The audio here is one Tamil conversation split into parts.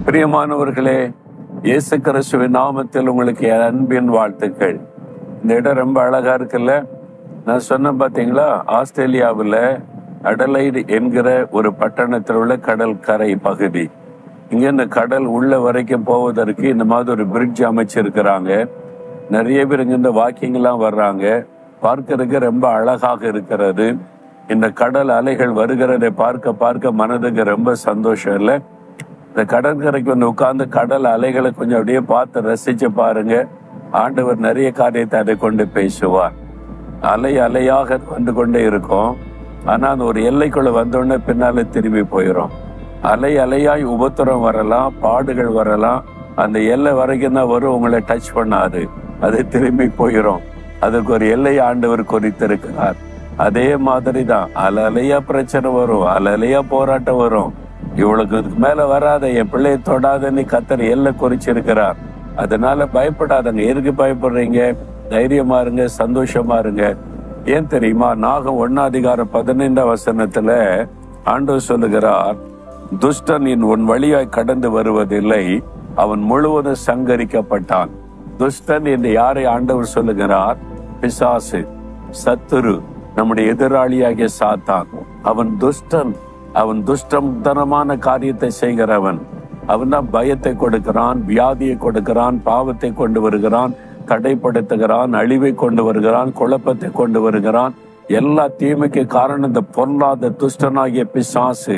பிரியமானவர்களே, இயேசு கிறிஸ்துவின் நாமத்தில் உங்களுக்கு அன்பின் வாழ்த்துக்கள். இந்த இடம் ரொம்ப அழகா இருக்குல்ல? நான் சொன்னேன் பார்த்தீங்களா, ஆஸ்திரேலியாவில் அடலைடு என்கிற ஒரு பட்டணத்தில் உள்ள கடல் கரை பகுதி. இங்கே இந்த கடல் உள்ள வரைக்கும் போவதற்கு இந்த மாதிரி ஒரு பிரிட்ஜ் அமைச்சிருக்கிறாங்க. நிறைய பேர் இங்கிருந்து வாக்கிங்லாம் வர்றாங்க. பார்க்கறதுக்கு ரொம்ப அழகாக இருக்கிறது. இந்த கடல் அலைகள் வருகிறதை பார்க்க பார்க்க மனதுக்கு ரொம்ப சந்தோஷம் இல்லை? இந்த கடற்கரைக்கு வந்து உட்கார்ந்து கடல் அலைகளை கொஞ்சம் அப்படியே பார்த்து ரசிச்சு பாருங்க. ஆண்டவர் நிறைய காரியத்தை அதை கொண்டு பேசுவார். அலை அலையாக வந்து கொண்டே இருக்கும். ஆனா அந்த ஒரு எல்லைக்குள்ள வந்தோடனே பின்னால திரும்பி போயிடும். அலை அலையாய் உபத்திரம் வரலாம், பாடுகள் வரலாம். அந்த எல்லை வரைக்கும் தான் வரும், உங்களை டச் பண்ணாது, அது திரும்பி போயிடும். அதுக்கு ஒரு எல்லை ஆண்டவர் குறித்திருக்கிறார். அதே மாதிரி தான் அலை அலையா பிரச்சனை வரும், அலை அலையா போராட்டம் வரும். இவளுக்கு மேல வராத, என் பிள்ளையை தொடாதன்னு கர்த்தர் எல்லை குறிச்சிருக்கிறார். அதனால பயப்படாதங்க. எதுக்கு பயப்படுறீங்க? தைரியமா இருங்க, சந்தோஷமா இருங்க. ஏன் தெரியுமா? நாகம் 1:15 ஆண்டவர் சொல்லுகிறார், துஷ்டன் உன் வழியாய் கடந்து வருவதில்லை, அவன் முழுவதும் சங்கரிக்கப்பட்டான். துஷ்டன் என்று யாரை ஆண்டவர் சொல்லுகிறார்? பிசாசு, சத்துரு, நம்முடைய எதிராளியாகிய சாத்தான். அவன் துஷ்டன். அவன் துஷ்டத்தனமான காரியத்தை செய்கிறவன். அவன் தான் பயத்தை கொடுக்கிறான், வியாதியை கொடுக்கிறான், பாவத்தை கொண்டு வருகிறான், தடைப்படுத்துகிறான், அழிவை கொண்டு வருகிறான், குழப்பத்தை கொண்டு வருகிறான். எல்லா தீமைக்கு காரணம் இந்த பொல்லாத துஷ்டனாகிய பிசாசு.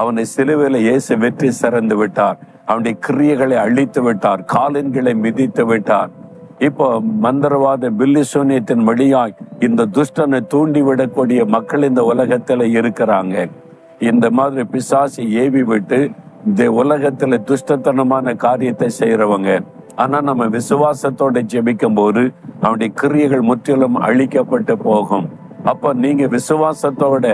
அவனை சிலுவையில இயேசு வெற்றி சிறந்து விட்டார். அவனுடைய கிரியைகளை அழித்து விட்டார், காலின்களை மிதித்து விட்டார். இப்போ மந்திரவாத பில்லி சூனியத்தின் வழியாய் இந்த துஷ்டனை தூண்டிவிடக்கூடிய மக்கள் இந்த உலகத்துல இருக்கிறாங்க. இந்த மாதிரி பிசாசை ஏவி விட்டு இந்த உலகத்துல துஷ்டத்தனமான காரியத்தை செய்யறவங்க. ஆனா நம்ம விசுவாசத்தோட ஜெபிக்கும் போது அவனுடைய கிரியைகள் முற்றிலும் அழிக்கப்பட்டு போகும். அப்ப நீங்க விசுவாசத்தோட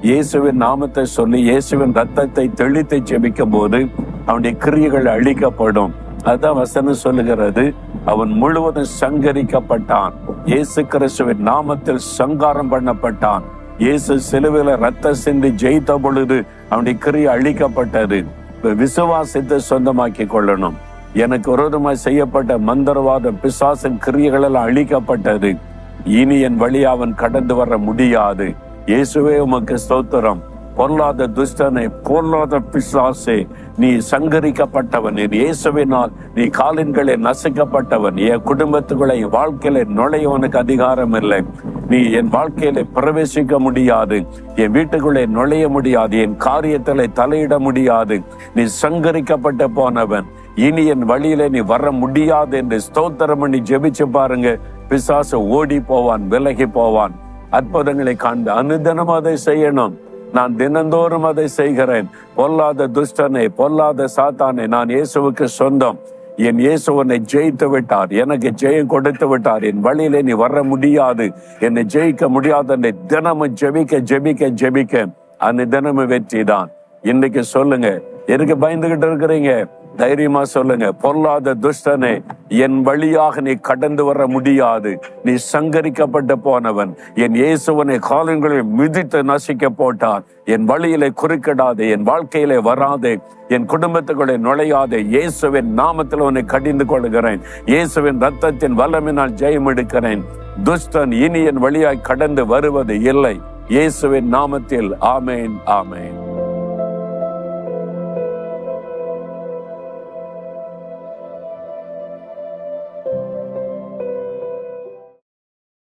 இயேசுவின் நாமத்தை சொல்லி இயேசுவின் ரத்தத்தை தெளித்து ஜெபிக்கும் போது அவனுடைய கிரியைகள் அழிக்கப்படும். அதான் வசனம் சொல்லுகிறது, அவன் முழுவதும் சங்கரிக்கப்பட்டான். இயேசு கிறிஸ்துவின் நாமத்தில் சங்காரம் பண்ணப்பட்டான். இயேசு சிலுவையில ரத்த சிந்தி ஜெயித்த பொழுது அவனுடைய கிரியை அழிக்கப்பட்டது. விசுவாசத்தை சொந்தமாக்கி கொள்ளணும். எனக்கு விரோதமாய் செய்யப்பட்ட மந்திரவாத பிசாசின் கிரியைகள் எல்லாம் அழிக்கப்பட்டது. இனி என் வழி அவன் கடந்து வர முடியாது. இயேசுவே உமக்கு ஸ்தோத்திரம். பொல்லாத துஷ்டனை, பொல்லாத பிசாசே, நீ சங்கரிக்கப்பட்டவன். இயேசுவினால் நீ காலின்களை நசுக்கப்பட்டவன். என் குடும்பத்துக்குள்ள என் வாழ்க்கையில நுழைய உனக்கு அதிகாரம் இல்லை. நீ என் வாழ்க்கையில பிரவேசிக்க முடியாது, என் வீட்டுக்குள்ளே நுழைய முடியாது, என் காரியத்திலே தலையிட முடியாது. நீ சங்கரிக்கப்பட்ட போனவன். இனி என் வழியில நீ வர முடியாது என்று ஸ்தோத்திரம் பண்ணி ஜெபிச்சு பாருங்க. பிசாசு ஓடி போவான், விலகி போவான். அற்புதங்களை காண்பு. அனுதினம் அதை செய்யணும். நான் தினந்தோறும் அதை செய்கிறேன். பொல்லாத துஷ்டனை, பொல்லாத சாத்தானை, நான் இயேசுவுக்கு சொந்தம். என் இயேசு உன்னை ஜெயித்து விட்டார், எனக்கு ஜெயம் கொடுத்து விட்டார். என் வழியில நீ வர முடியாது, என்னை ஜெயிக்க முடியாது. என்னை தினமும் ஜெபிக்க ஜெபிக்க ஜெபிக்க அந்த தினமும் வெற்றி தான். இன்னைக்கு சொல்லுங்க, எதுக்கு பயந்துகிட்டு இருக்கிறீங்க? தைரியமா சொல்லுங்க, பொல்லாத துஷ்டனே, என் வழியாக நீ கடந்து வர முடியாது. நீ சங்கரிக்கப்பட்டு போனவன். என் இயேசுவனை காலங்களை மிதித்து நசிக்க போட்டார். என் வழியிலே குறுக்கிடாதே, என் வாழ்க்கையிலே வராதே, என் குடும்பத்துக்குள்ளே நுழையாதே. இயேசுவின் நாமத்தில் உன்னை கடிந்து கொள்கிறேன். இயேசுவின் ரத்தத்தின் வல்லமையினால் ஜெயம் எடுக்கிறேன். துஷ்டன் இனி என் வழியாய் கடந்து வருவது இல்லை. இயேசுவின் நாமத்தில் ஆமேன், ஆமேன்.